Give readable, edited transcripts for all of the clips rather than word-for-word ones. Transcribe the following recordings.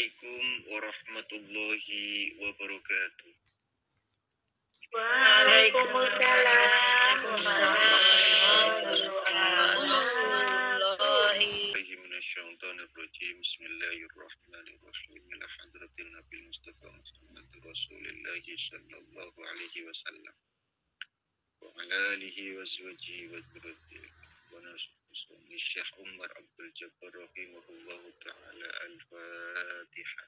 Assalamualaikum warahmatullahi wabarakatuh. Waalaikumsalam warahmatullahi Minasyaitonirrajim. Bismillahirrahmanirrahim. Ila hadratin Nabi Mustafa Muhammad Rasulullah sallallahu alaihi wasallam wa ala alihi wa sahbihi wa dzurriyyatihi wa nasbihi Syekh Umar Abdul Jabbar rahimahullahu taala. Al-Fatihah.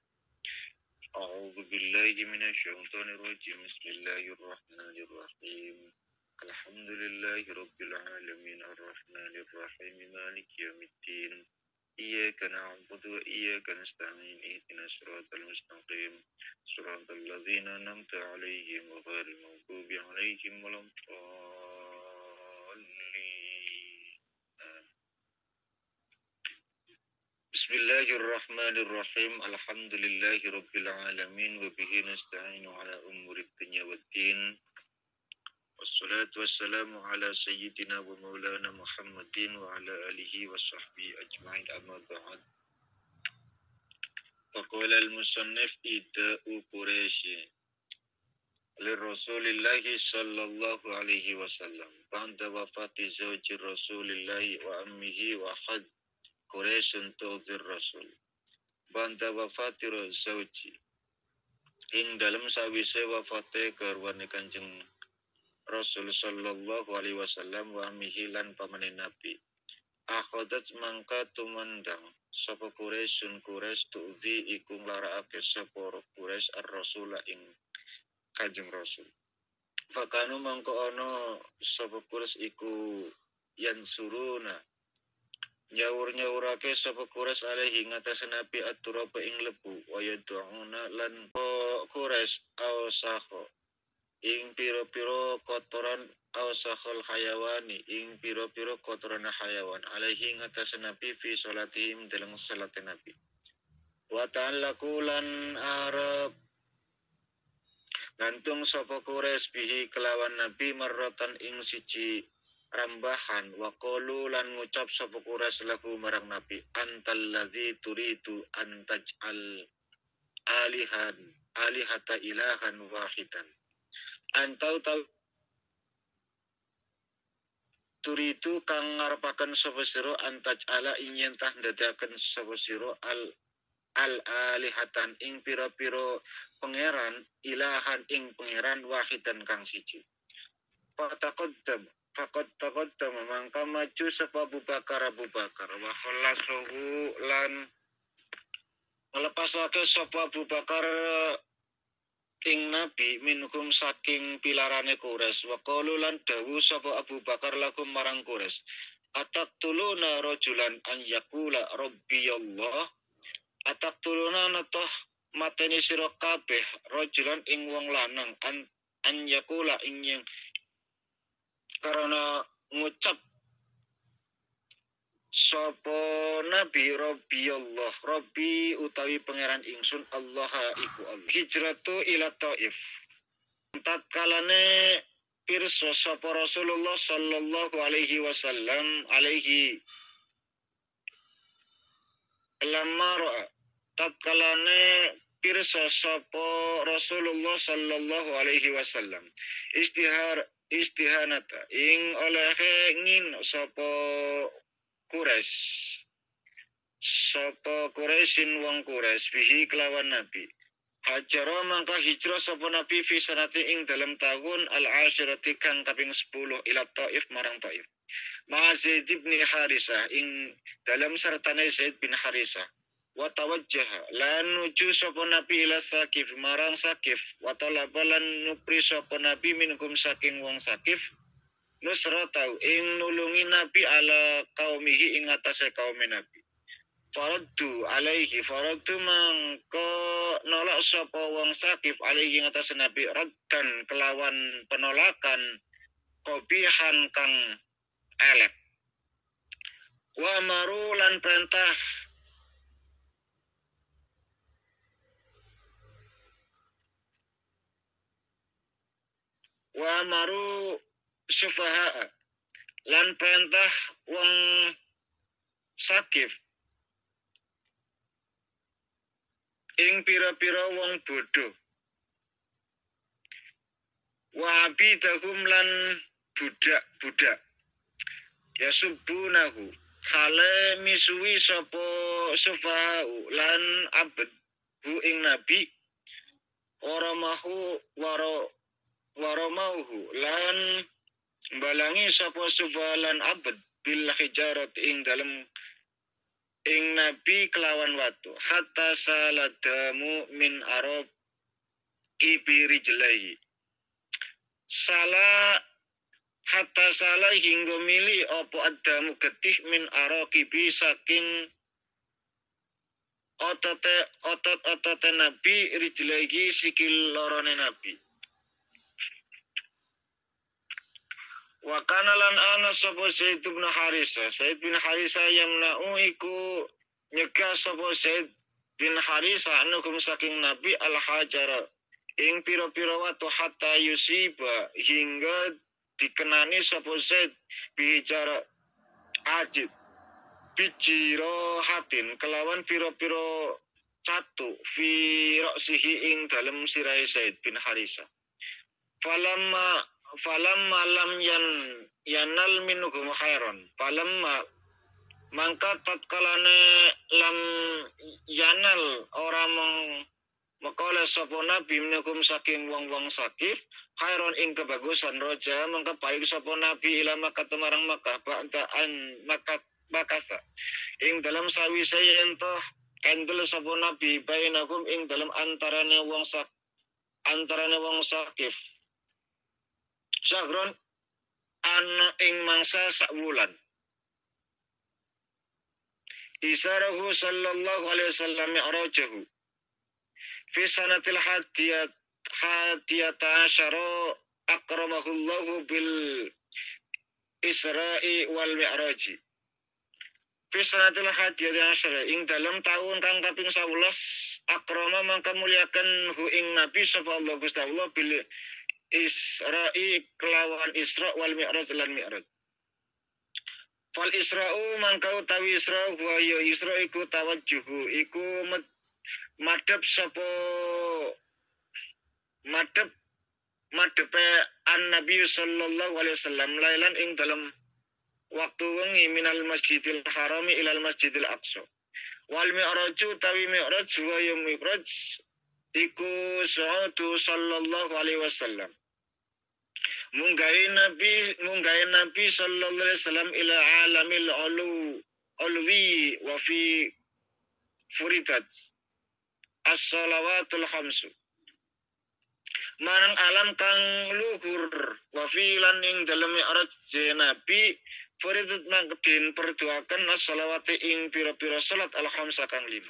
A'udzu billahi minasyaitonir rajim. Bismillahirrahmanirrahim. Alhamdulillahi rabbil alamin arrahmanir rahim maliki yaumiddin. Iyyaka na'budu wa iyyaka nasta'in. Ihdinas siratal mustaqim. Siratal ladzina an'amta 'alaihim ghairil maghdubi 'alaihim waladdallin. Bismillahirrahmanirrahim. Alhamdulillahi rabbil alamin wa bihi nasta'inu ala umuri dunya waddin. Wassalatu wassalamu ala sayyidina wa maulana Muhammadin wa ala alihi wa sahbihi ajma'in, amma ba'd. Faqala al-musannif ida'u Quraisy li Rasulillahi sallallahu alaihi wasallam ba'da wafati zawji Rasulillahi wa ammihi wa had Quraisyun tu'dhir Rasul ba'da wafati zawji ing dalam sawise wafate garwane Kanjeng Rasul sallallahu alaihi wasallam wa ammihi lan pamane Nabi. Akhadat mangka tumandang sapa Quraisyun Quraisy tu'dhi iku nglarakake sapa Quraisy ar-Rasula ing Kanjeng Rasul. Fakanu mangko ana sapa Quraisy iku yansuruna nyawur-nyawurake sapa Quraisy alaihi ngatas Nabi at-turaba ing lebu wa yad'una lan Quraisy awsakho ing piro-piro kotoran awsakhul hayawani ing piro-piro kotoran hayawan alaihi ngatas Nabi fi salatihim dalam salat Nabi. Wa ta'allaku lan arab gantung sapa Quraisy bihi kelawan Nabi marratan ing siji rambahan wa qalu lan ngucap sapa Quraisy lahu marang Nabi antal ladzi turidu an taj'al alihata ilahan wahidan. Antau turidu kang ngarepaken sapa sira antaj ala ing yen tah ndadekaken sapa sira al alihatan ing pira-pira pangeran ilahan ing pangeran wahidan kang siji. Faqad mangka maju sapa Abu Bakar wa khallasahu lan melepasake sapa Abu Bakar ing Nabi minhum saking pilarane Quraisy wa qalu lan dawu sapa Abu Bakar lakum marang Quraisy ataqtuluna rajulan an yaqula rabbiyallah ataqtuluna natoh mateni sira kabeh rajulan ing wong lanang an yaqula ing yang karena ngucap sapa Nabi Rabbiyallah Rabbi utawi pangeran ingsun Allah iku Allah. Hijratu ila Taif. Tatkalane pirsa sapa Rasulullah sallallahu alaihi wasallam alaihi lamma tatkalane pirsa sapa Rasulullah sallallahu alaihi wasallam istihanata ing olehe ngin sapa Quraisy sapa Quraisyin wong Quraisy bihi kelawan Nabi. Hajara mangka hijrah sapa Nabi fi sanati ing dalam tahun al-ashirati kang kaping 10 ila Taif marang Taif. Ma Zaid bin Harisah ing dalam sertane Zaid bin Harisah. Wa tawajjaha lan nuju sapa Nabi ila Sakif marang Sakif wa talaba lan nupri sapa Nabi minkum saking wong Sakif nusratau ing nulungi Nabi ala kaumihi ing atase kaum Nabi. Faraddu mangko nolak sapa wong Sakif alaihi ing atase Nabi raddan kelawan penolakan qabihan kang elek. Wa amaru lan perintah wa amaru syufaha lan perintah wong Sakif ing pira-pira wong bodho wa abidahum lan budak-budak yasubbunahu hale misuwi sapa sufahau lan abad hu ing nabi waramahu lan balangi sapa sufalan abad bil hijarat ing dalem ing nabi kelawan watu hatta saladamu min arab ibirijlahi hatta salah hingga mili apa adamu getih min araqibi saking otot nabi rijlahi sikil lorone nabi. Wa kana lan ana sapa Zaid bin Harisa. Zaid bin Harisa yamna'u iku nyegah sapa Zaid bin Harisa anukum saking Nabi al-hajara ing pira-pira watu hatta yusiba hingga dikenani sapa Zaid bihijara ajid bijiro hatin kelawan pira-pira catu fi roksihi ing dalem sirahe Zaid bin Harisa. Falamma lam yanal minhum khairon. Falamma mangka tatkalane lam yanal ora mengkole sapa nabi minhum saking wong-wong sakif khairon ing kebagusan roja mangka baik sapa nabi ila Makkah marang Makkah ba'daan Makasa ing dalam sawise ento endel sapa nabi bainakum ing dalam antarane wong sakif Syahron ana ing mangsa sak wulan. Isarahu sallallahu alaihi wasallam mi'rajahu. Fi sanatil hadiyata asyara akramahullahu bil Isra'i wal Mi'raji. Fi sanatil hadiyata asyara ing dalam tahun kang kaping 11 akrama mangka muliakan hu ing Nabi sallallahu alaihi wasallam bil Isra'i kelawan Isra wal Mi'raj lan Mi'raj. Fal Isra'u mangka utawi Isra wa ya Isra iku tawajjuhu iku madhep sapa madhepe an-Nabi sallallahu alaihi wasallam lailan ing dalam waktu wengi minal Masjidil Harami ilal Masjidil Aqsa. Wal Mi'raju utawi Mi'raj wa ya Mi'raj iku su'udu sallallahu alaihi wasallam. Munggahe Nabi sallallahu alaihi wasallam ila alamil ulwi wa fi furidat as-salawatul khamsu. Marang alam kang luhur wa fi lan ing dalem mi'raj Nabi furidat mangkedin perduakan as-salawati ing pira-pira salat al-khamsa kang 5.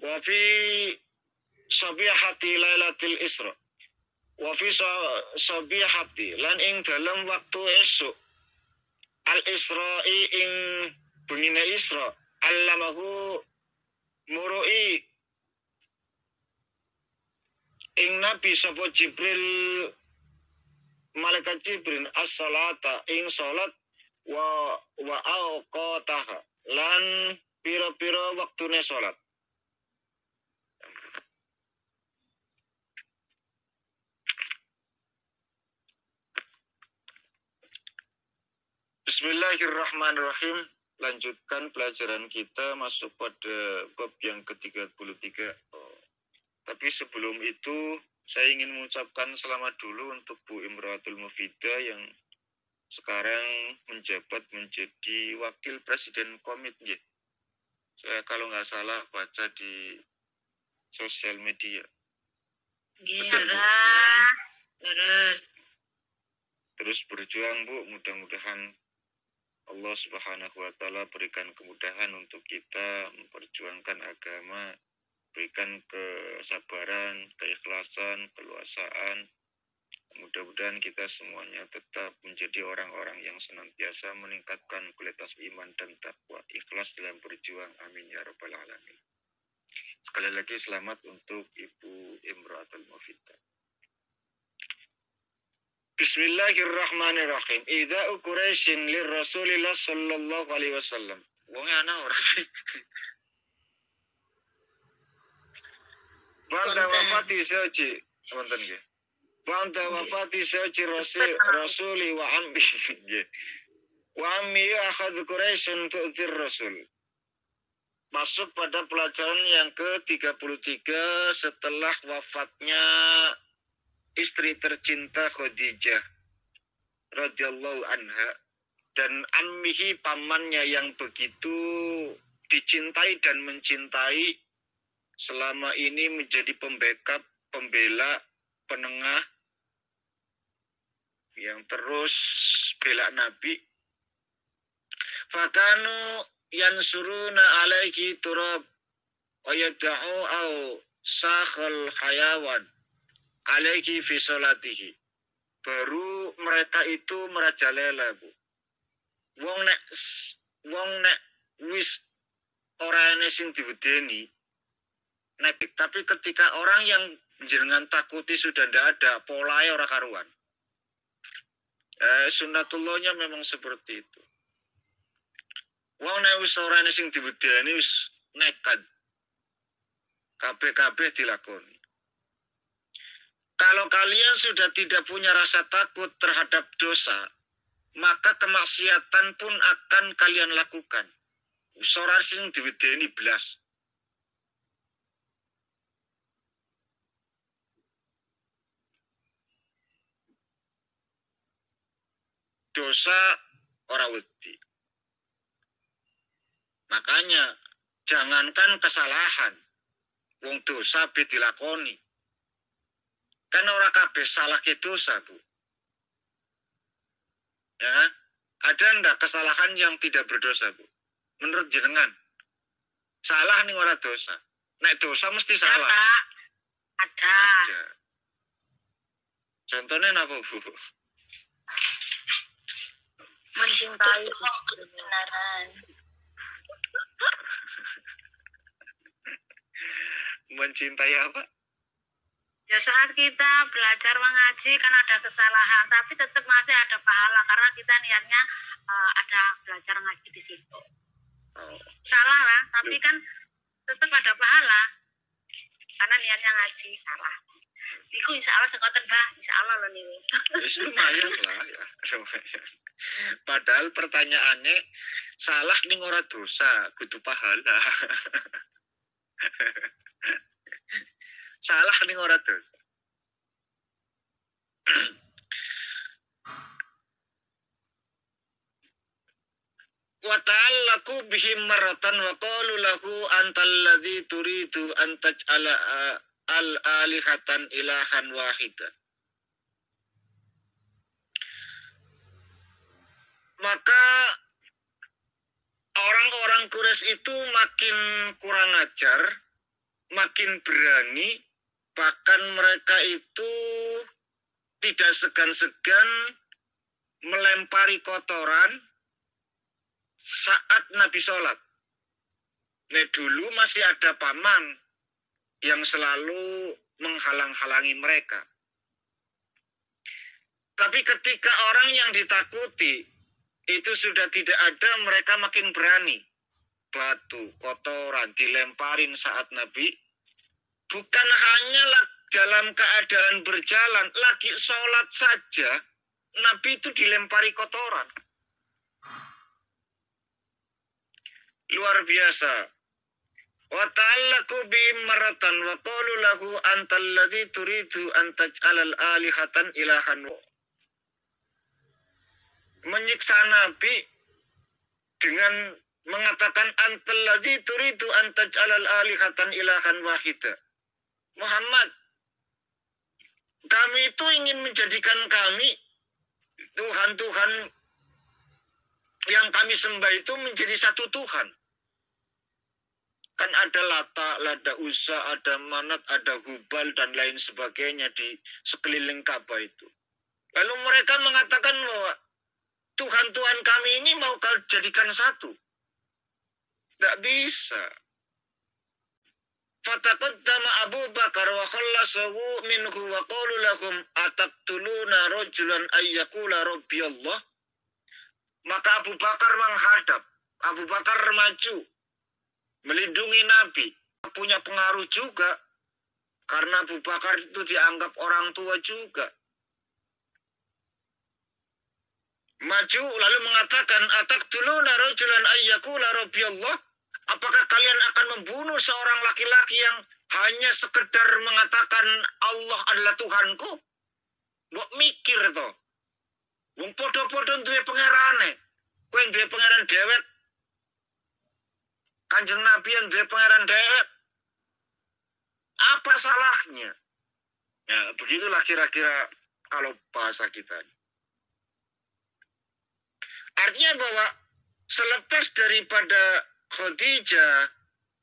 Wa fi sabihati lailatul Isra. Wa fi sabihati lan ing dalam waktu esuk al-Isra'i ing bengine Isra allamahu murui ing Nabi sapa Jibril malaikat Jibril as-salata ing salat wa awqataha lan pira-pira waktune salat. Bismillahirrahmanirrahim. Lanjutkan pelajaran kita masuk pada bab yang ke-33. Tapi sebelum itu saya ingin mengucapkan selamat dulu untuk Bu Imratul Mufidah yang sekarang menjabat menjadi wakil presiden komit. Saya kalau nggak salah baca di sosial media. Terus berjuang Bu, mudah-mudahan Allah Subhanahu wa Ta'ala berikan kemudahan untuk kita memperjuangkan agama, berikan kesabaran, keikhlasan, keluasaan. Mudah-mudahan kita semuanya tetap menjadi orang-orang yang senantiasa meningkatkan kualitas iman dan takwa, ikhlas dalam berjuang. Amin ya rabbal alamin. Sekali lagi selamat untuk Ibu Imratul Mufidah. Bismillahirrahmanirrahim. Idza Quraisyin lir Rasulillah sallallahu alaihi wasallam. Wong ana ora sih. Bangda wafati seoci wonten nggih. Bangda wafati seoci rasuli wa ammi nggih. Wa ammi akhadhu Quraisyun tu'thir rasul. Masuk pada pelajaran yang ke-33 setelah wafatnya istri tercinta Khadijah radhiyallahu anha dan ammihi pamannya yang begitu dicintai dan mencintai selama ini menjadi pembackup, pembela, penengah yang terus bela Nabi. Fakanu yansuruna alaihi turab wa yad'u au sakhal hayawan alaihi fi salatihi. Baru mereka itu merajalela, Bu. Wong nek wis ora ene sing diwedeni. Tapi ketika orang yang jenengan takuti sudah ndak ada, polahe ora karuan. Sunnatullahnya memang seperti itu. Wong nek wis ora ene sing diwedeni wis nekat. Kabeh dilakoni. Kalau kalian sudah tidak punya rasa takut terhadap dosa, maka kemaksiatan pun akan kalian lakukan. Ora sing diwedeni blas. Dosa ora wedi. Makanya jangankan kesalahan, wong dosa be dilakoni. Kan ora kabeh salah ke dosa, Bu. Ya, ada ndak kesalahan yang tidak berdosa, Bu? Menurut jenengan, salah ning ora dosa. Nek dosa mesti salah. Ada. Contohnya apa, Bu? Mencintai kebenaran. Mencintai apa? Ya saat kita belajar mengaji kan ada kesalahan, tapi tetap masih ada pahala karena kita niatnya ada belajar ngaji di situ. Salah lah, tapi kan tetap ada pahala karena niatnya ngaji salah. Iku insya Allah sekoten bah, insya Allah loh nih. Lumayan lah ya. Padahal pertanyaannya salah ning ora dosa, kudu pahala. Salah ning ora dosa. Wa ta'allaqu bihim maratan wa qalu lahu antal ladzi turidu an taj'ala al-alihatan ilahan wahidan. Maka orang-orang Quraisy itu makin kurang ajar, makin berani, bahkan mereka itu tidak segan-segan melempari kotoran saat Nabi sholat. Nah, dulu masih ada paman yang selalu menghalang-halangi mereka. Tapi ketika orang yang ditakuti itu sudah tidak ada, mereka makin berani. Batu, kotoran dilemparin saat Nabi. Bukan hanya dalam keadaan berjalan, lagi sholat saja, Nabi itu dilempari kotoran. Luar biasa. Wa ta'allaqu bihim maratan wa qalu lahu antal ladzi turidu an taj'alal alihatan ilahan. Menyiksa Nabi dengan mengatakan antal ladzi turidu an taj'alal alihatan ilahan wahida. Muhammad, kami itu ingin menjadikan kami Tuhan-Tuhan yang kami sembah itu menjadi satu Tuhan. Kan ada Lata, ada Uzza, ada Manat, ada Hubal, dan lain sebagainya di sekeliling Ka'bah itu. Lalu mereka mengatakan bahwa Tuhan-Tuhan kami ini mau kau jadikan satu. Tidak bisa. Fataqaddama Abu Bakar wa khallasahu minhu wa qalu lahum ataqtuluna rajulan ayyakula rabbi Allah. Maka Abu Bakar menghadap, Abu Bakar maju, melindungi Nabi, punya pengaruh juga. Karena Abu Bakar itu dianggap orang tua juga. Maju lalu mengatakan, "Ataqtuluna rajulan ayyakula rabbiyallah?" Apakah kalian akan membunuh seorang laki-laki yang hanya sekedar mengatakan Allah adalah Tuhanku? Mbok mikir to. Wong podo-podo duwe pangerane. Kowe duwe pangeran dewek. Kanjeng Nabi yang duwe pangeran dewek. Apa salahnya? Ya, begitulah kira-kira kalau bahasa kita. Artinya bahwa selepas daripada Khadijah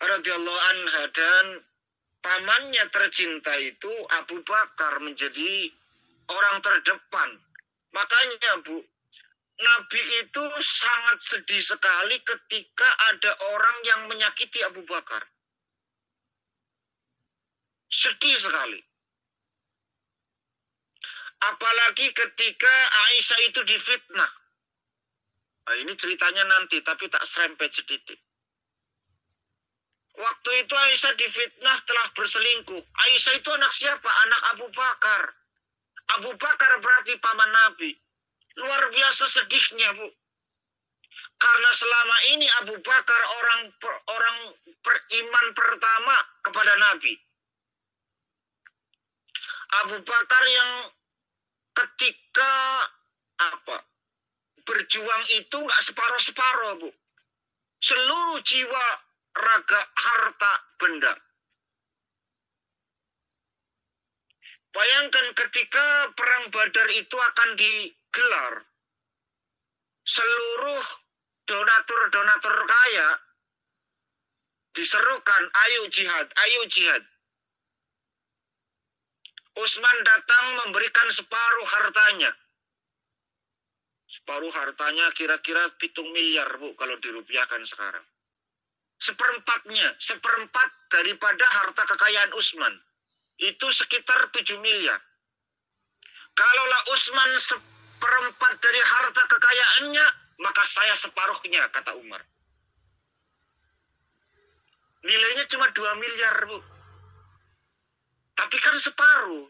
radhiyallahu anha dan pamannya tercinta itu, Abu Bakar menjadi orang terdepan. Makanya Bu, Nabi itu sangat sedih sekali ketika ada orang yang menyakiti Abu Bakar. Sedih sekali. Apalagi ketika Aisyah itu difitnah. Nah, ini ceritanya nanti, tapi tak serempet sedikit. Waktu itu Aisyah difitnah telah berselingkuh. Aisyah itu anak siapa? Anak Abu Bakar. Abu Bakar berarti paman Nabi. Luar biasa sedihnya, Bu. Karena selama ini Abu Bakar orang beriman pertama kepada Nabi. Abu Bakar yang ketika berjuang itu nggak separuh-separuh, Bu. Seluruh jiwa, raga, harta, benda. Bayangkan ketika perang Badar itu akan digelar, seluruh donatur-donatur kaya diserukan, ayo jihad, ayo jihad. Utsman datang memberikan separuh hartanya. Separuh hartanya kira-kira 7 miliar, Bu, kalau dirupiahkan sekarang. Seperempat daripada harta kekayaan Utsman. Itu sekitar 7 miliar. Kalaulah Utsman seperempat dari harta kekayaannya, maka saya separuhnya, kata Umar. Nilainya cuma 2 miliar, Bu. Tapi kan separuh.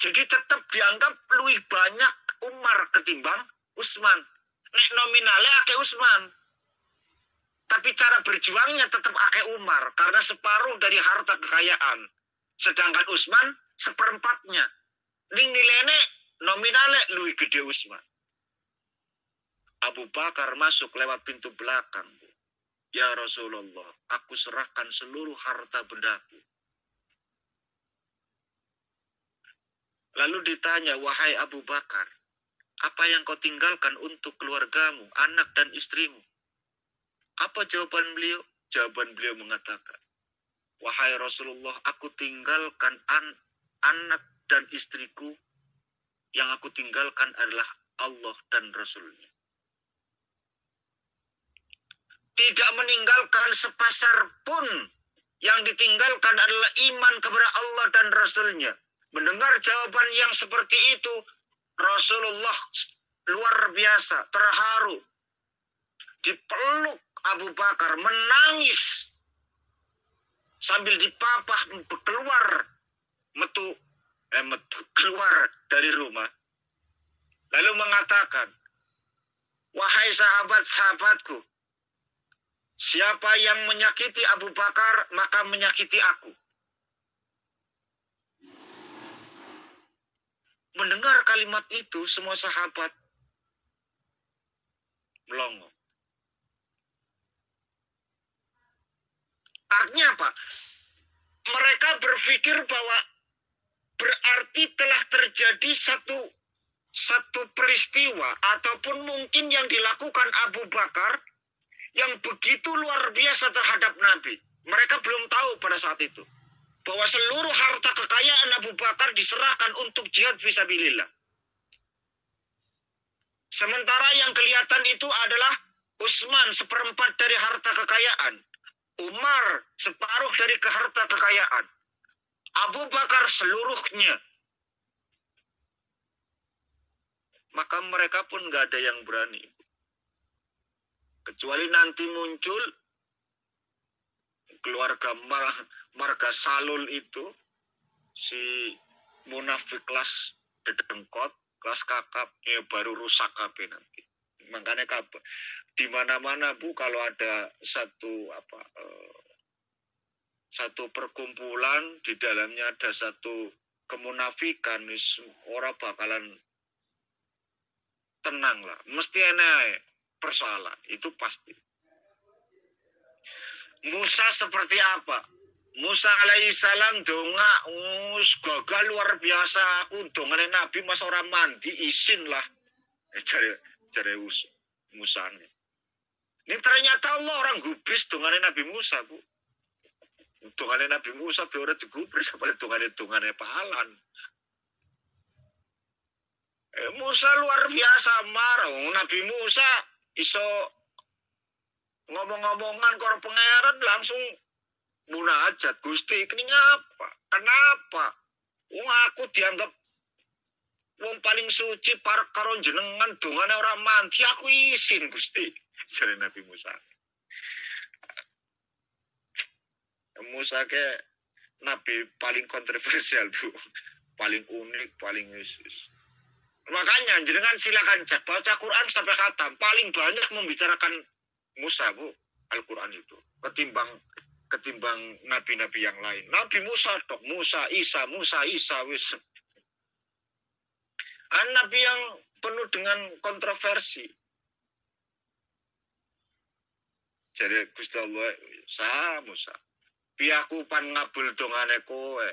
Jadi tetap dianggap lebih banyak Umar ketimbang Utsman. Nek nominalnya ake Utsman. Tapi cara berjuangnya tetap ake Umar. Karena separuh dari harta kekayaan. Sedangkan Utsman seperempatnya. Ning nilainya nominalnya lebih gede Utsman. Abu Bakar masuk lewat pintu belakang. Ya Rasulullah, aku serahkan seluruh harta bendaku. Lalu ditanya, wahai Abu Bakar, apa yang kau tinggalkan untuk keluargamu, anak dan istrimu? Apa jawaban beliau? Jawaban beliau mengatakan, wahai Rasulullah, aku tinggalkan anak dan istriku. Yang aku tinggalkan adalah Allah dan Rasulnya. Tidak meninggalkan sepasar pun. Yang ditinggalkan adalah iman kepada Allah dan Rasulnya. Mendengar jawaban yang seperti itu, Rasulullah luar biasa, terharu. Dipeluk Abu Bakar, menangis. Sambil dipapah keluar dari rumah. Lalu mengatakan, wahai sahabat-sahabatku, siapa yang menyakiti Abu Bakar, maka menyakiti aku. Mendengar kalimat itu, semua sahabat melongo. Artinya apa? Mereka berpikir bahwa berarti telah terjadi satu peristiwa ataupun mungkin yang dilakukan Abu Bakar yang begitu luar biasa terhadap Nabi. Mereka belum tahu pada saat itu bahwa seluruh harta kekayaan Abu Bakar diserahkan untuk jihad fisabilillah. Sementara yang kelihatan itu adalah Utsman seperempat dari harta kekayaan, Umar separuh dari harta kekayaan, Abu Bakar seluruhnya. Maka mereka pun gak ada yang berani. Kecuali nanti muncul keluarga marga Salul itu, si munafik kelas dedengkot, kelas kakap, ya baru rusak kabeh nanti. Makanya di mana-mana Bu, kalau ada satu perkumpulan, di dalamnya ada satu kemunafikan, orang bakalan tenang lah. Mesti enak persoalan, itu pasti. Musa seperti apa? Musa alaihissalam donga gagal luar biasa. Aku dongane Nabi mas orang mandi isin lah. Jare Musa ini. Ini ternyata Allah orang gubris dongane Nabi Musa, Bu. Dongane Nabi Musa biar digubris apa dongane pahalan. Musa luar biasa marah. Nabi Musa iso ngomong-ngomongan karo pangeran langsung munajat, Gusti ini ngapa? Kenapa? Wong aku dianggap wong paling suci karo jenengan dongane ora mandi, aku isin Gusti. Jare Nabi Musa. Musa ke nabi paling kontroversial, Bu. Paling unik, paling khusus. Makanya jenengan silakan cek baca Quran sampai khatam, paling banyak membicarakan Musa, Bu, Al-Quran itu ketimbang nabi-nabi yang lain. Nabi Musa dok, Musa Isa wis. Nabi yang penuh dengan kontroversi. Jadi Gusti Allah Musa. Piyaku pan ngabul dongane kowe.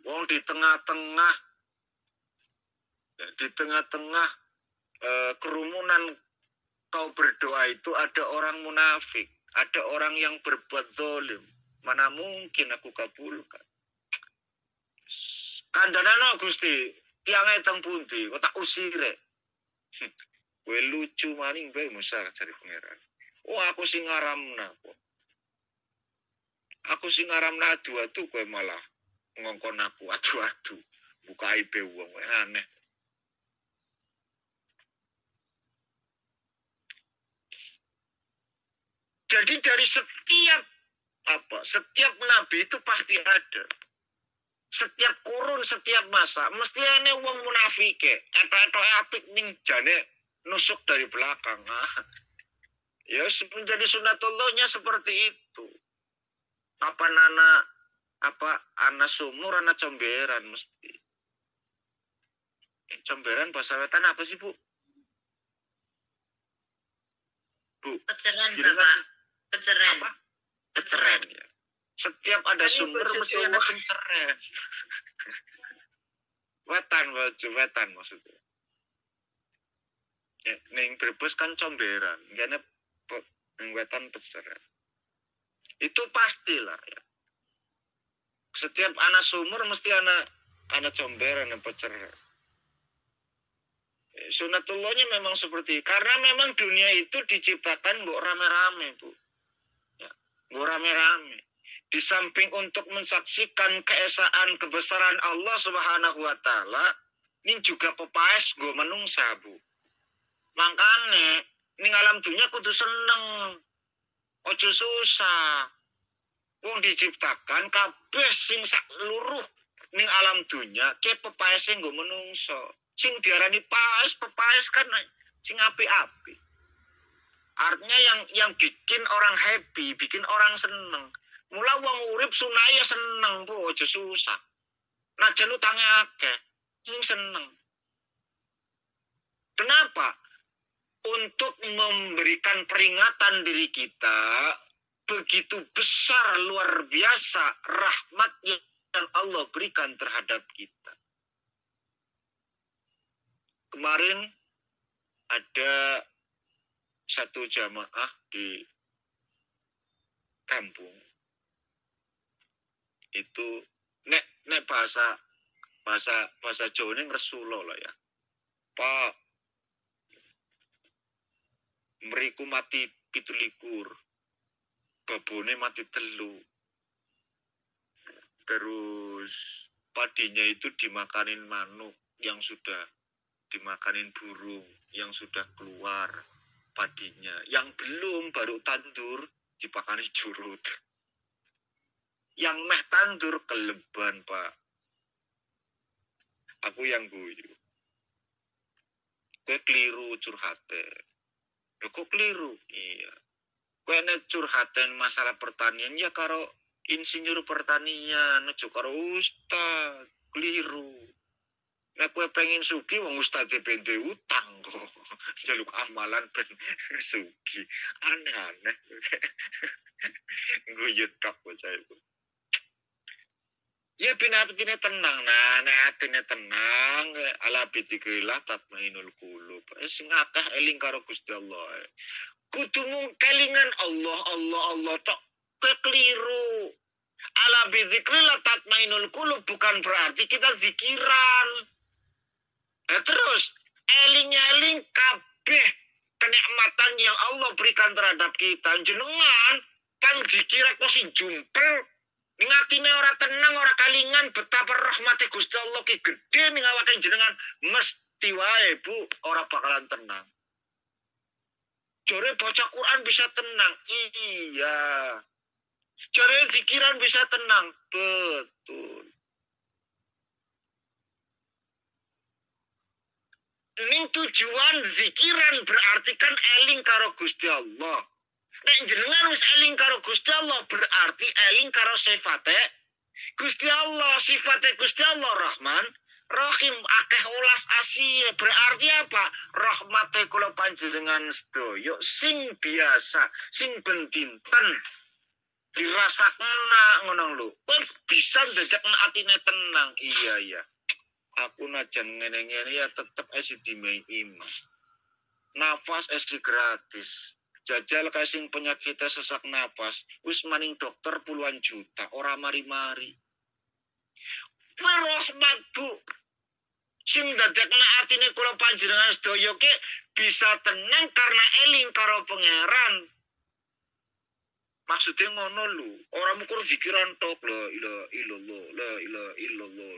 Wong di tengah-tengah kerumunan kau berdoa itu ada orang munafik, ada orang yang berbuat zalim. Mana mungkin aku kabulkan? Kandhanana Gusti, tiange teng pundi? Kok tak usire. Kowe lucu maning bae Musa cari pangeran. Oh, aku sing ngaramna kok. Aku sing ngaramna adu-adu kowe malah ngongkon aku adu-adu. Buka aib wong aneh. Jadi dari setiap nabi itu pasti ada. Setiap kurun, setiap masa mesti ene wong munafike. Etok-etok apik ning jane nusuk dari belakang. Ya menjadi sunatullahnya seperti itu. Kapan anak sumur, anak comberan mesti. Comberan bahasa wetan apa sih, Bu? Bu. Peceran, Bapak. Peceran. Apa? Peceran ya. Setiap ada sumber mesti ada penceren. Wetan maksudnya. Ya, ning Brebes kan comberan, jane ning wetan peceran. Itu pastilah ya. Setiap anak sumur mesti anak comberan dan peceran. Sunatullahnya memang seperti karena memang dunia itu diciptakan mbok rame-rame, Bu. Ya, mbok rame-rame. Di samping untuk mensaksikan keesaan kebesaran Allah Subhanahu wa taala, ini juga pepaes nggo menungsa, Bu. Makane ning alam dunia kudu seneng. Ojo susah. Wong diciptakan kabeh sing saluruh ning alam dunia ke pepaese nggo menungso. Sing diarani pepaes kan sing api-api. Artinya yang bikin orang happy, bikin orang seneng. Mula wong urip sunaya seneng, Bu, aja susah. Najan utange akeh, sing seneng. Kenapa? Untuk memberikan peringatan diri kita, begitu besar luar biasa rahmat yang Allah berikan terhadap kita. Kemarin ada satu jamaah di kampung itu nek bahasa Jawa ini Rasulullah lah ya. Pak meriku mati 17, babone mati 3. Terus padinya itu dimakanin manuk yang sudah dimakanin burung yang sudah keluar padinya, yang belum baru tandur dipakani jurut. Yang meh tandur keleban, Pak. Aku yang guyu. Kowe keliru curhate. Lho kok keliru? Iya. Kowe nek curhaten masalah pertanian ya karo insinyur pertanian, aja karo ustaz. Keliru. Nek kowe pengen sugih wong ustaz ben utang kok. Jaluk amalan ben sugih. Aneh-aneh. Guyu tok bocah itu. Ya bin atine tenang, nah nek atine tenang ala bidzikrillah tatmainul qulub. Sing akeh eling karo Gusti Allah. Kudu mung kelingan Allah tok keliru. Ala bidzikrillah tatmainul qulub bukan berarti kita zikiran. Terus eling-eling kabeh kenikmatan yang Allah berikan terhadap kita. Jenengan pan dikira kok sing jumpel. Ning atine ora tenang, ora kalingan betapa rahmati Gusti Allah ki gedhe ning awake jenengan mesti wae Bu ora bakalan tenang. Jare baca Quran bisa tenang. Iya. Jare zikiran bisa tenang. Betul. Ning tujuan zikiran berarti kan eling karo Gusti Allah. Nek jenengan wis eling karo Gusti Allah berarti eling karo sifate Gusti Allah. Sifate Gusti Allah Rahman, Rahim, akeh ulas asih. Berarti apa? Rahmate kula panjenengan sedaya sing biasa, sing ben dinten dirasakna ngono lho. Bisa ndadekna atine tenang. Iya. Aku najan ngene-ngene ya tetep esi dimei iman. Nafas esi gratis. Jajal kasing penyakitnya sesak napas, wis maning dokter puluhan juta, ora mari-mari. Rahmat Bu, sing dadekna atine kula panjenengan sedaya ke bisa tenang karena eling karo pangeran. Maksudnya ngono lho, ora mukur zikiran tok la ilaha illallah, la ilaha illallah,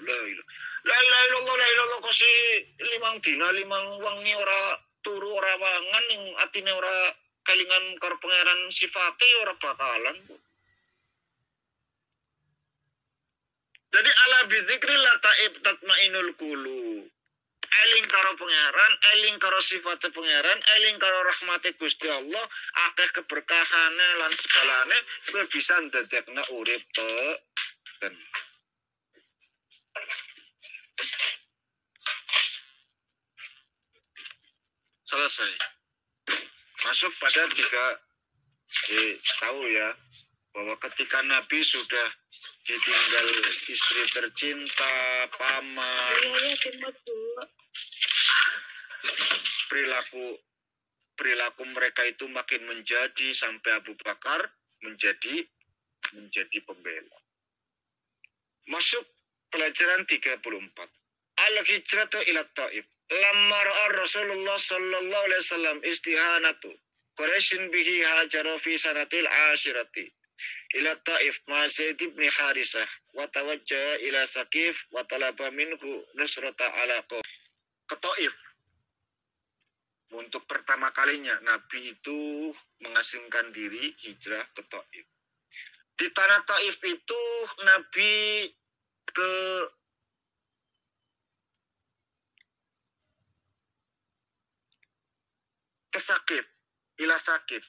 la ilaha illallah kok si 5 dina 5 wengi ora turu ora mangan ning atine ora kalingan karo pangeran sifate ora bakalan Bu. Jadi ala bidzikrillah tatmainul qulub. Eling karo pangeran, eling karo sifate pangeran, eling karo rahmate Gusti Allah, akeh keberkahane lan segalane kowe bisa ndadekna urip ten. Selesai. Masuk pada 3 tahu ya bahwa ketika Nabi sudah ditinggal istri tercinta, paman, perilaku mereka itu makin menjadi sampai Abu Bakar menjadi pembela. Masuk pelajaran 34. Al-hijratu ila Taif. Lamma ra'a Rasulullah sallallahu alaihi wasallam istihanatu Quraisyin bihi hajara fi sanatil ashirati ila Taif ma Zaid bin Harisah wa tawajjaha ila Saqif wa talaba minhu nusrata ala qaum. Ke Taif. Untuk pertama kalinya Nabi itu mengasingkan diri hijrah ke Taif. Di tanah Taif itu Nabi ke Saqif, ila Saqif.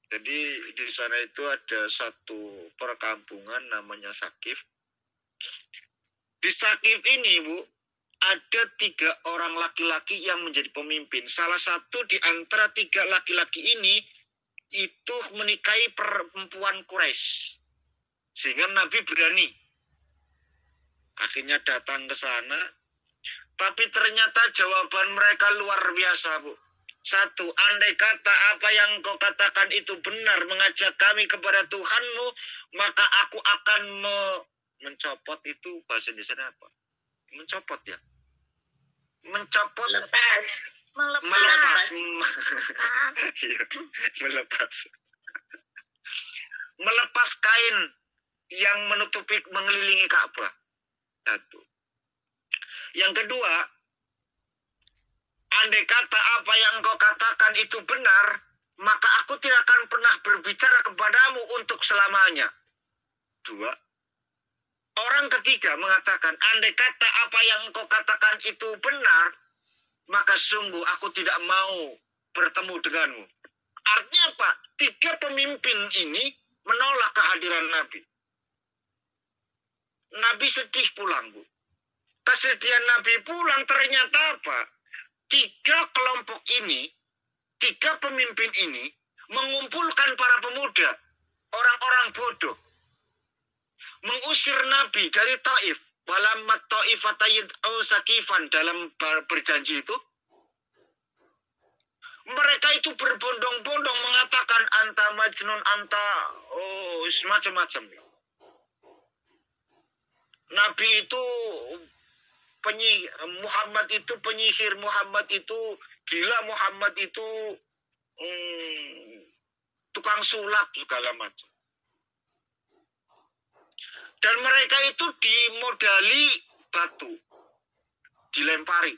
Jadi di sana itu ada satu perkampungan namanya Saqif. Di Saqif ini Bu, ada 3 orang laki-laki yang menjadi pemimpin. Salah satu di antara 3 laki-laki ini itu menikahi perempuan Quraisy. Sehingga Nabi berani. Akhirnya datang ke sana. Tapi ternyata jawaban mereka luar biasa Bu. 1, andai kata apa yang kau katakan itu benar mengajak kami kepada Tuhanmu, maka aku akan mencopot itu bahasa Indonesia apa? Mencopot ya? Mencopot. Melepas. Melepas kain yang menutupi mengelilingi Ka'bah. 1. Yang kedua, andai kata apa yang engkau katakan itu benar, maka aku tidak akan pernah berbicara kepadamu untuk selamanya. kedua, orang ketiga mengatakan, andai kata apa yang engkau katakan itu benar, maka sungguh aku tidak mau bertemu denganmu. Artinya apa? Tiga pemimpin ini menolak kehadiran Nabi. Nabi sedih pulang, Bu. Kesedihan Nabi pulang ternyata apa? Tiga kelompok ini, tiga pemimpin ini mengumpulkan para pemuda, orang-orang bodoh, mengusir Nabi dari Taif. Walammat Taifatayid Sakifan dalam berjanji itu. Mereka itu berbondong-bondong mengatakan anta majnun, anta semacam-macam. Nabi itu Muhammad itu penyihir, Muhammad itu gila, Muhammad itu tukang sulap segala macam. Dan mereka itu dimodali batu, dilempari.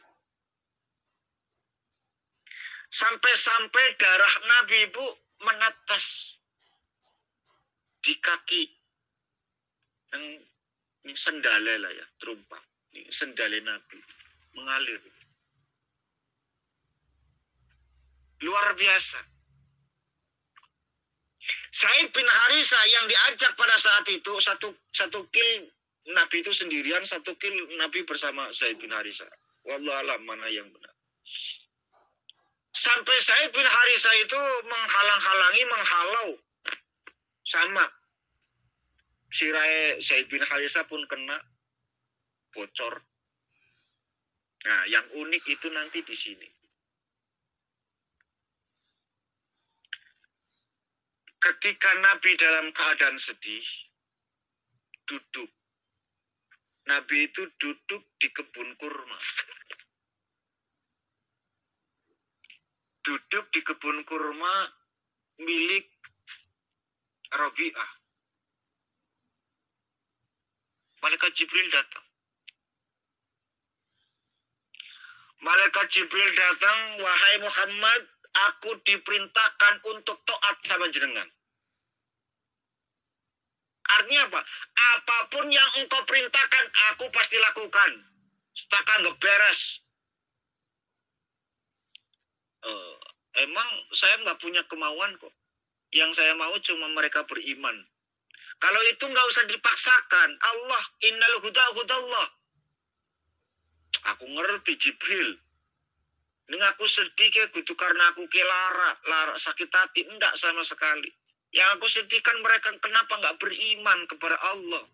Sampai-sampai darah Nabi, Bu, menetes di kaki. Ini sendale lah ya, terumpah. Ini sendale Nabi mengalir. Luar biasa. Said bin Harisa yang diajak pada saat itu satu kil Nabi itu sendirian, satu kil Nabi bersama Said bin Harisa. Wallahu alam mana yang benar. Sampai Said bin Harisa itu menghalau sama sirai Said bin Harisa pun kena bocor. Nah, yang unik itu nanti di sini. Ketika Nabi dalam keadaan sedih, duduk. Nabi itu duduk di kebun kurma. Duduk di kebun kurma milik Rabi'ah. Malaikat Jibril datang. Malaikat Jibril datang, wahai Muhammad, aku diperintahkan untuk taat sama jenengan. Artinya apa? Apapun yang engkau perintahkan, aku pasti lakukan. Setakan gak beres. Emang saya nggak punya kemauan kok. Yang saya mau cuma mereka beriman. Kalau itu nggak usah dipaksakan. Allah, innal huda hudallah. Aku ngerti Jibril. Ini aku sedih kayak gitu karena aku lara sakit hati. Enggak sama sekali. Yang aku sedihkan mereka kenapa nggak beriman kepada Allah.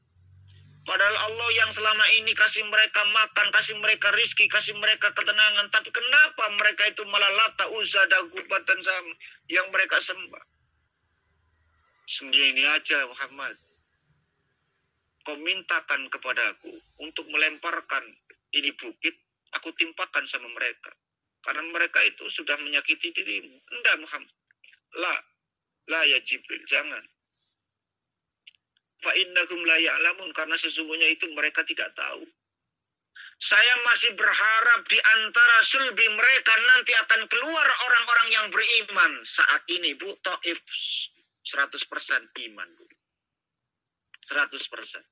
Padahal Allah yang selama ini kasih mereka makan, kasih mereka rizki, kasih mereka ketenangan. Tapi kenapa mereka itu malah Lata, Uzza, Dagubat, dan Sam yang mereka sembah. Segini aja Muhammad. Kau mintakan kepadaku untuk melemparkan ini bukit, aku timpakan sama mereka. Karena mereka itu sudah menyakiti dirimu. Enggak Muhammad. La ya Jibril, jangan. Fa'innahum la ya'lamun, karena sesungguhnya itu mereka tidak tahu. Saya masih berharap di antara sulbi mereka nanti akan keluar orang-orang yang beriman. Saat ini Bu, Taif 100% iman Bu. 100%.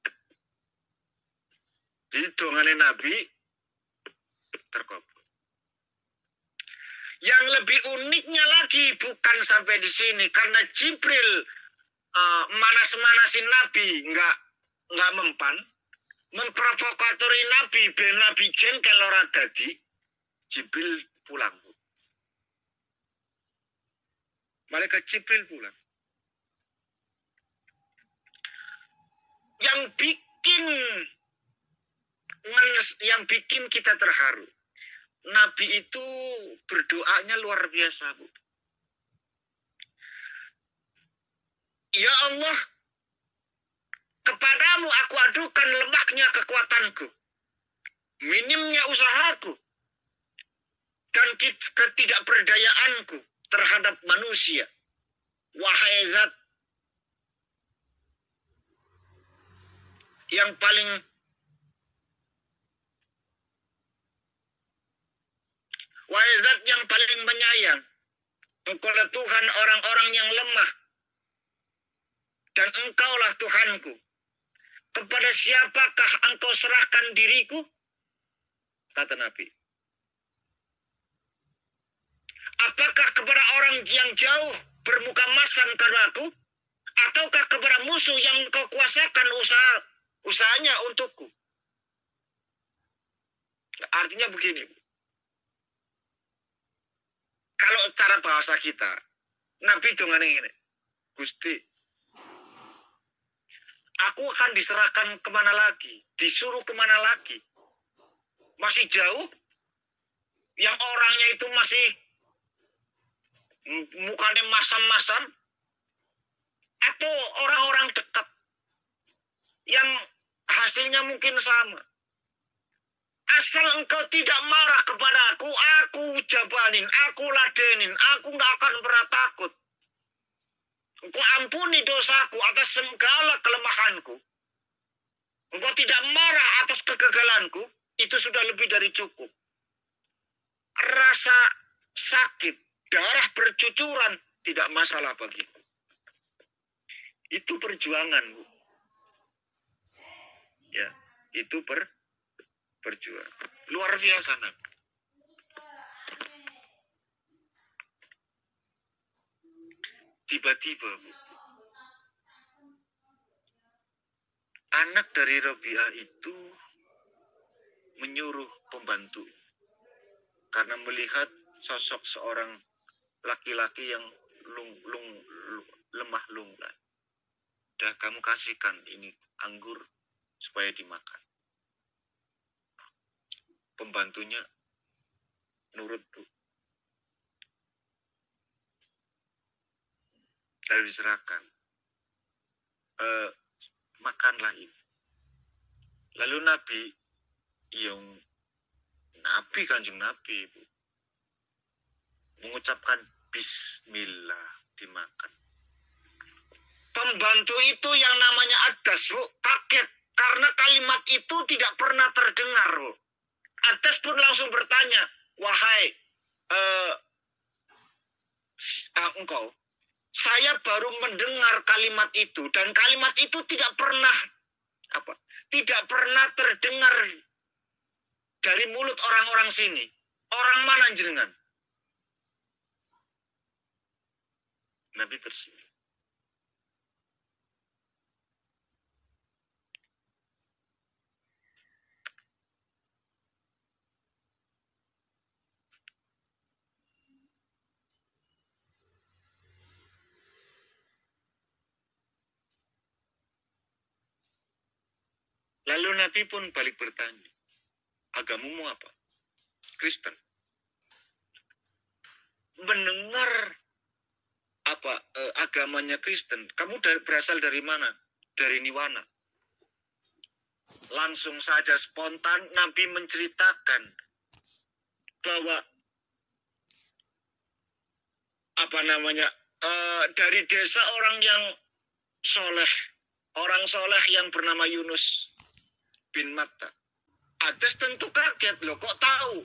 Jadi dongannya Nabi terkabul. Yang lebih uniknya lagi bukan sampai di sini, karena Jibril manas-manasin Nabi nggak mempan, memprovokatori Nabi biar Nabi jengkel ora dadi, Jibril pulang. Malaikat Jibril pulang. Yang bikin kita terharu, Nabi itu berdoanya luar biasa, Bu. Ya Allah, kepadamu aku adukan lemahnya kekuatanku, minimnya usahaku, dan ketidakberdayaanku terhadap manusia. Wahai zat yang paling menyayang, Engkaulah Tuhan orang-orang yang lemah, dan Engkaulah Tuhanku. kepada siapakah engkau serahkan diriku? Kata Nabi. Apakah kepada orang yang jauh bermuka masam karena aku? Ataukah kepada musuh yang engkau kuasakan usahanya untukku? Artinya begini. Kalau cara bahasa kita, Nabi dongane ngene. Gusti, aku akan diserahkan kemana lagi? Disuruh kemana lagi? Masih jauh? Yang orangnya itu masih mukanya masam-masam? Atau orang-orang dekat yang hasilnya mungkin sama? Asal engkau tidak marah kepada aku jabanin, aku ladenin, aku nggak akan pernah takut. Engkau ampuni dosaku atas segala kelemahanku. Engkau tidak marah atas kegagalanku, itu sudah lebih dari cukup. Rasa sakit, darah bercucuran, tidak masalah bagiku. Itu perjuangan, Bu. Ya, itu perjuangan. Luar biasa, Nabi. Tiba-tiba, Bu, anak dari Rabi'ah itu menyuruh pembantu karena melihat sosok seorang laki-laki yang lemah lunglai. Dah kamu kasihkan ini anggur supaya dimakan. Pembantunya nurut, Bu. Lalu diserahkan. Makanlah ini. Lalu Kanjeng Nabi, Bu, mengucapkan bismillah, dimakan. Pembantu itu yang namanya Adas, Bu, kaget karena kalimat itu tidak pernah terdengar, Bu. Adas pun langsung bertanya, wahai engkau, saya baru mendengar kalimat itu dan kalimat itu tidak pernah terdengar dari mulut orang-orang sini. Orang mana jenengan? Nabi tersenyum. Lalu Nabi pun balik bertanya, agamamu apa? Kristen. Mendengar agamanya Kristen, kamu berasal dari mana? Dari Niwana. Langsung saja spontan Nabi menceritakan bahwa dari desa orang yang soleh, orang soleh yang bernama Yunus bin Matta. Adas tentu kaget, loh kok tahu?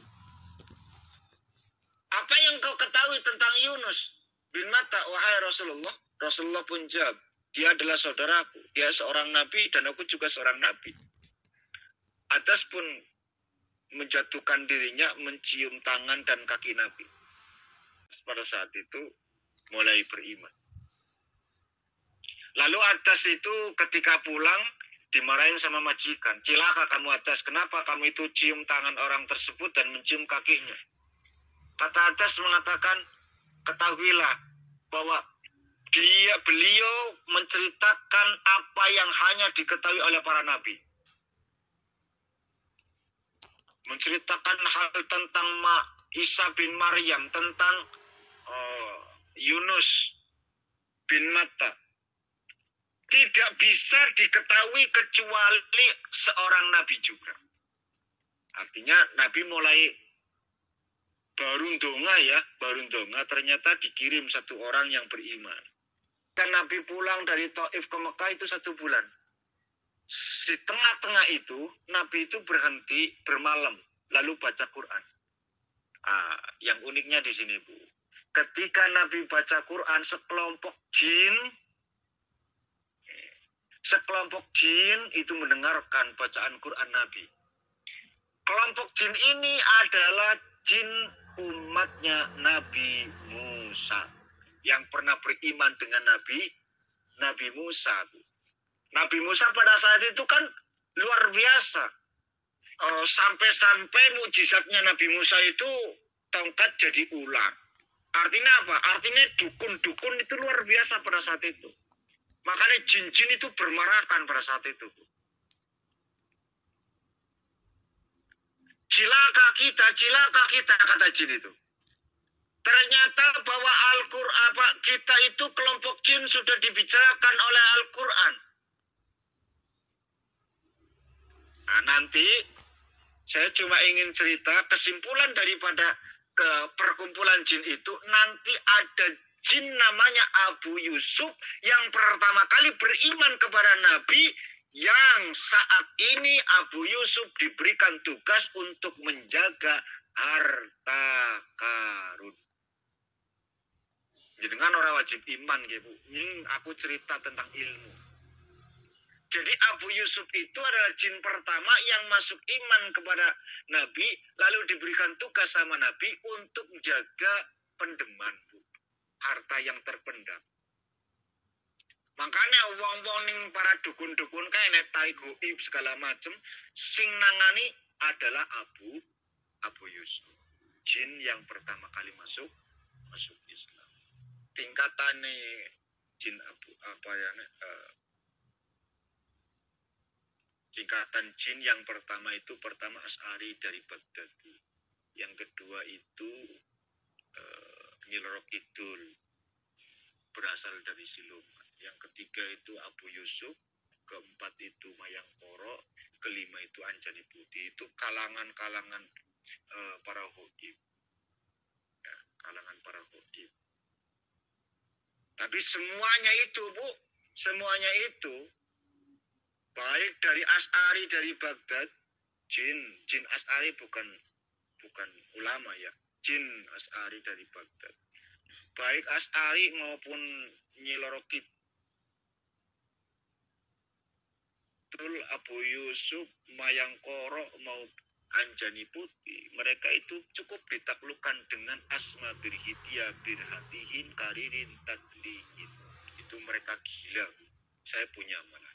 Apa yang kau ketahui tentang Yunus bin Matta, wahai Rasulullah? Rasulullah pun jawab, dia adalah saudaraku, dia seorang nabi dan aku juga seorang nabi. Adas pun menjatuhkan dirinya, mencium tangan dan kaki Nabi. Pada saat itu mulai beriman. Lalu Adas itu ketika pulang dimarahin sama majikan. Cilaka kamu Adas, kenapa kamu itu cium tangan orang tersebut dan mencium kakinya? Kata Adas mengatakan, ketahuilah bahwa beliau menceritakan apa yang hanya diketahui oleh para nabi. Menceritakan hal tentang Isa bin Maryam, tentang Yunus bin Matta. Tidak bisa diketahui kecuali seorang nabi juga. Artinya Nabi mulai baru ndonga ternyata dikirim satu orang yang beriman. Dan Nabi pulang dari Taif ke Mekah itu 1 bulan. Di tengah-tengah itu Nabi itu berhenti bermalam lalu baca Quran. Yang uniknya di sini, Bu. Ketika Nabi baca Quran, sekelompok jin sekelompok jin itu mendengarkan bacaan Quran Nabi. Kelompok jin ini adalah jin umatnya Nabi Musa yang pernah beriman dengan Nabi Musa. Nabi Musa pada saat itu kan luar biasa. Sampai-sampai mujizatnya Nabi Musa itu tongkat jadi ular. Artinya apa? Artinya dukun-dukun itu luar biasa pada saat itu. Makanya jin-jin itu bermarakan pada saat itu. Cilaka kita kata jin itu. Ternyata bahwa Al-Quran, kita itu kelompok jin sudah dibicarakan oleh Al-Quran. Nah, nanti saya cuma ingin cerita kesimpulan daripada perkumpulan jin itu. Nanti ada jin namanya Abu Yusuf yang pertama kali beriman kepada Nabi, yang saat ini Abu Yusuf diberikan tugas untuk menjaga harta karun. Jadi kan orang wajib iman gitu. Ini aku cerita tentang ilmu. Jadi Abu Yusuf itu adalah jin pertama yang masuk iman kepada Nabi, lalu diberikan tugas sama Nabi untuk menjaga pendeman, harta yang terpendam. Makanya wong-wong ning para dukun-dukun kayak netai goib segala macem, sing nangani adalah Abu Yusuf, jin yang pertama kali masuk Islam. Tingkatannya jin tingkatan jin yang pertama itu Asy'ari dari Baghdad. Yang kedua itu Nyiloro Kidul berasal dari Siluman. Yang ketiga itu Abu Yusuf, keempat itu Mayangkoro, kelima itu Anjani Putih. Itu kalangan-kalangan para hoib. Ya, kalangan para hoib. Tapi semuanya itu, Bu, semuanya itu baik dari Asy'ari dari Baghdad, jin Asy'ari bukan ulama ya, jin Asy'ari dari Baghdad. Baik Asy'ari maupun Nyiloro Kidul, Abu Yusuf, Mayangkoro mau Anjani Putih, mereka itu cukup ditaklukkan dengan asma birhitia birhatihin karirin tadlihin. Itu mereka gila. Saya punya malah.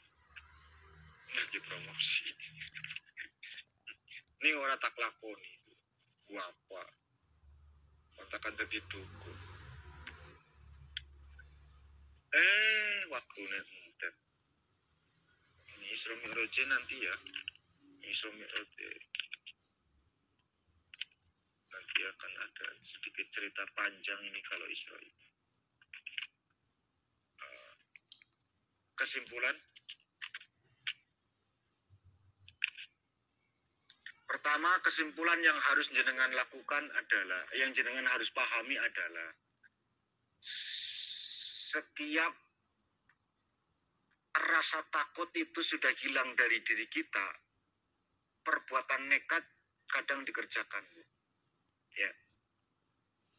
Lagi promosi. Ini orang tak lakoni. Gua apa? Kontakan tadi dukun. Waktunya entek. Ini Isra Mi'raj nanti ya. Isra Mi'raj nanti akan ada sedikit cerita panjang ini kalau Isra ini. Kesimpulan. Pertama, kesimpulan yang harus jenengan lakukan adalah, yang jenengan harus pahami adalah, setiap rasa takut itu sudah hilang dari diri kita, perbuatan nekat kadang dikerjakan. Ya.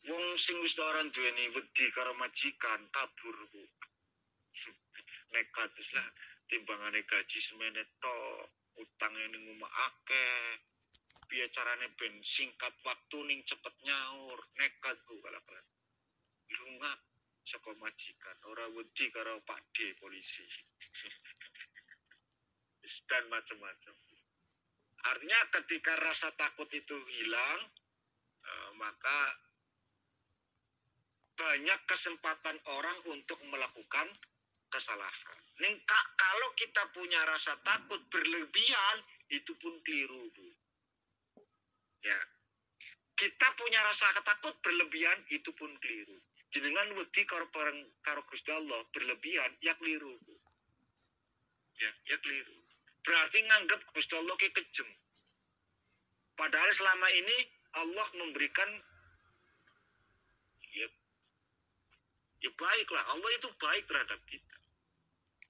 Wong sing wis ora duweni wedi karo majikan kabur, Bu. Nekat wis lah, timbangane gaji semene tok, utangnya ning omah akeh. Piye carane ben singkat waktu ning cepet nyaur, nekat Bu kala-kala. Lunga saka majikan, ora wedi karo Pak D polisi. Dan macam-macam. Artinya ketika rasa takut itu hilang, maka banyak kesempatan orang untuk melakukan kesalahan. Kalau kita punya rasa takut berlebihan, itu pun keliru, Bu. Ya, kita punya rasa takut berlebihan, itu pun keliru. Jenengan wedi karo Gusti Allah berlebihan, ya keliru. Ya keliru. Berarti nganggep Gusti Allah ke kejem. Padahal selama ini Allah memberikan ya baiklah, Allah itu baik terhadap kita.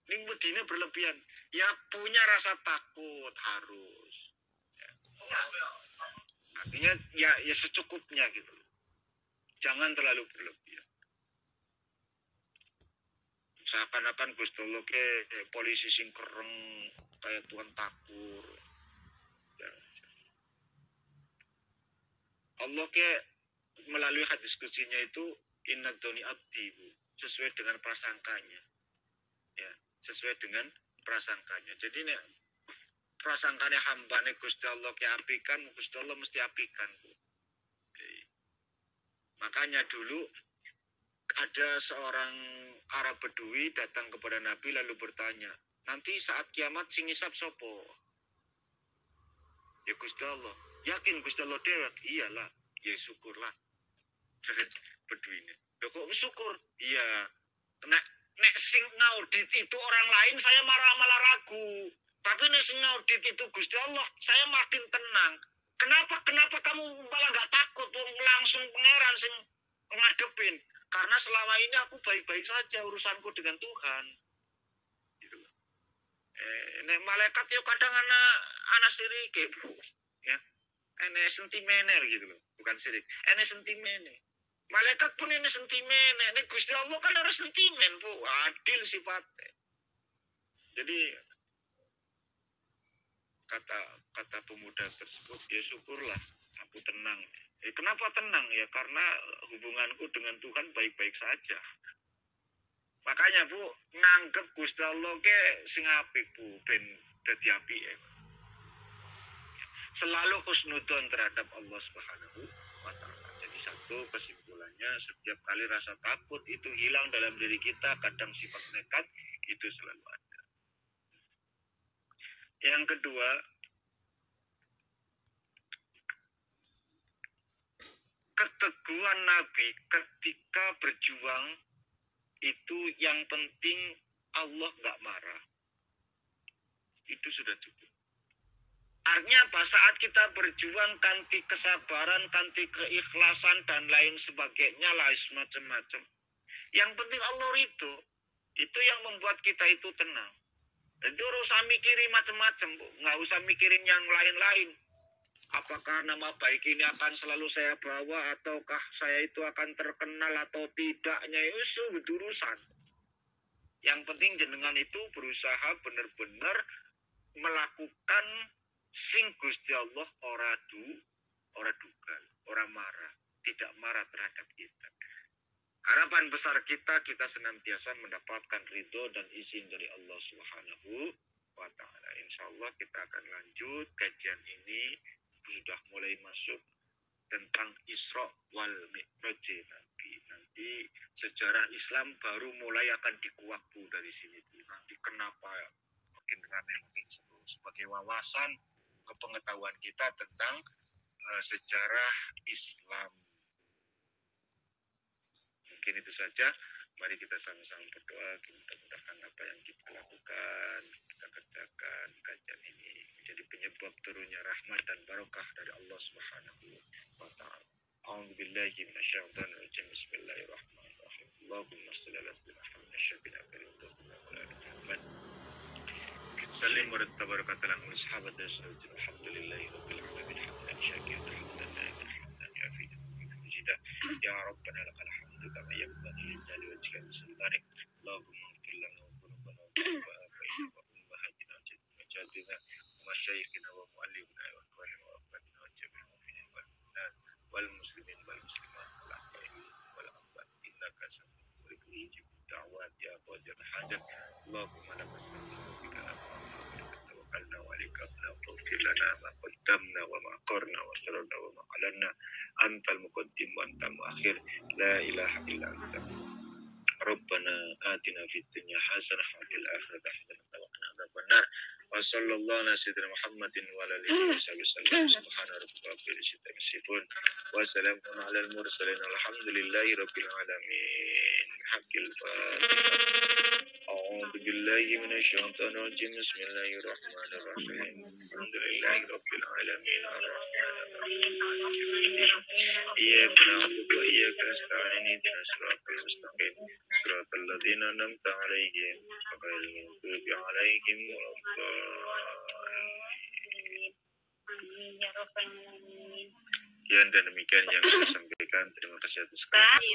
Ning wedine berlebihan, ya punya rasa takut harus. Artinya ya secukupnya gitu. Jangan terlalu berlebihan. Seakan-akan Gusti Allah ke polisi sing kereng kayak Tuhan Takur. Ya. Allah ke melalui hadis kutsinya itu inna doni abdi, Bu, sesuai dengan prasangkanya. Ya, sesuai dengan prasangkanya. Jadi nek prasangkanya hambane Gusti Allah ke apikan, Gusti Allah mesti apikan, Bu. Jadi, makanya dulu ada seorang Arab Bedui datang kepada Nabi lalu bertanya, nanti saat kiamat sing ngisap sopo? Ya Gusti Allah. Yakin Gusti Allah dewek? Iyalah. Ya syukurlah. Jadi Bedui ini. Loh kok syukur? Iya. Nek sing ngaudit itu orang lain saya malah ragu. Tapi nek sing ngaudit itu Gusti Allah, saya makin tenang. Kenapa kamu malah gak takut langsung pangeran sing ngadepin? Karena selama ini aku baik-baik saja urusanku dengan Tuhan. Gitu. Nek malaikat yo kadang anak sirik, Bu. Ya. Ene sentimener gitu loh, bukan sirik. Ene sentimener. Malaikat pun ini sentimen. Nek Gusti Allah kan harus sentimen, Bu. Adil sifatnya. Jadi kata pemuda tersebut, ya syukurlah aku tenang. Kenapa tenang? Ya karena hubunganku dengan Tuhan baik-baik saja. Makanya, Bu, nganggep Gusti Allah ke sing apik, Bu, ben dadi apik ya. Selalu husnudzon terhadap Allah Subhanahu wa taala. Jadi satu kesimpulannya, setiap kali rasa takut itu hilang dalam diri kita, kadang sifat nekat itu selalu ada. Yang kedua, keteguhan Nabi ketika berjuang itu yang penting Allah nggak marah. Itu sudah cukup. Artinya apa? Saat kita berjuang kanti kesabaran, kanti keikhlasan dan lain sebagainya lah semacam-macam. Yang penting Allah itu yang membuat kita itu tenang. Jadi tidak usah mikirin macam-macam, Bu. Nggak usah mikirin yang lain-lain. Apakah nama baik ini akan selalu saya bawa ataukah saya itu akan terkenal atau tidaknya, itu urusan. Yang penting jenengan itu berusaha benar-benar melakukan sing Gusti Allah ora duga, ora marah, tidak marah terhadap kita. Harapan besar kita senantiasa mendapatkan ridho dan izin dari Allah Subhanahu wa taala. Insyaallah kita akan lanjut kajian ini, sudah mulai masuk tentang Isra wal Mi'raj Nabi. Nanti sejarah Islam baru mulai akan dikuak, Bu, dari sini. Nanti kenapa ya? Makin rame makin seru sebagai wawasan kepengetahuan kita tentang sejarah Islam. Mungkin itu saja. Mari kita sama-sama berdoa. Mudah-mudahan apa yang kita lakukan, kita kerjakan kajian ini menjadi penyebab turunnya rahmat dan barokah dari Allah Subhanahu wa taala. A'udzubillahi minasyaitonir rajim. Bismillahirrahmanirrahim. Allahumma shalli ala sayyidina Muhammad. Salim wa tabarakatallahu wa sahabat rasulullah. Alhamdulillahi rabbil alamin. Hamdan syakiran hamdan na'iman hamdan yafidu mujida. Ya Rabbana lakal hamdu kama yanbaghi li jalali wajhika wa sultanik. Allahumma ighfir lana dhunubana wa abaina wa ummahatina wa jadina wa masyayikhina wa muallimina wa ikhwanina wa akhwatina wa jami'il mu'minin wal mu'minat wal muslimin wal muslimat wal ahya'i wal amwat. Innaka sami'un qarib da'wat ya qadir hajat. Allahumma lakassalam wa bika tawakkalna wa alayka faghfir lana ma qaddamna wa ma akharna wa asrarna wa ma alanna antal muqaddim wa antal muakhir la ilaha illa anta. Rabbana atina fid dunya hasanah wa fil akhirati hasanah wa qina adzabannar. Wa sallallahu ala sayyidina Muhammadin wa ala alihi wasallam. Subhana rabbika rabbil izzati amma yasifun wa salamun alal mursalin alhamdulillahi rabbil alamin. Hakil Fatihah. A'udzu billahi minasyaitonir rajim. Bismillahirrahmanirrahim. Alhamdulillahi rabbil alamin arrahmanir rahim. Iyyaka na'budu wa iyyaka nasta'in. Ihdinas siratal mustaqim. Siratal ladzina an'amta 'alaihim ghairil maghdubi 'alaihim waladdallin. Dan demikian yang saya sampaikan. Terima kasih atas sekali.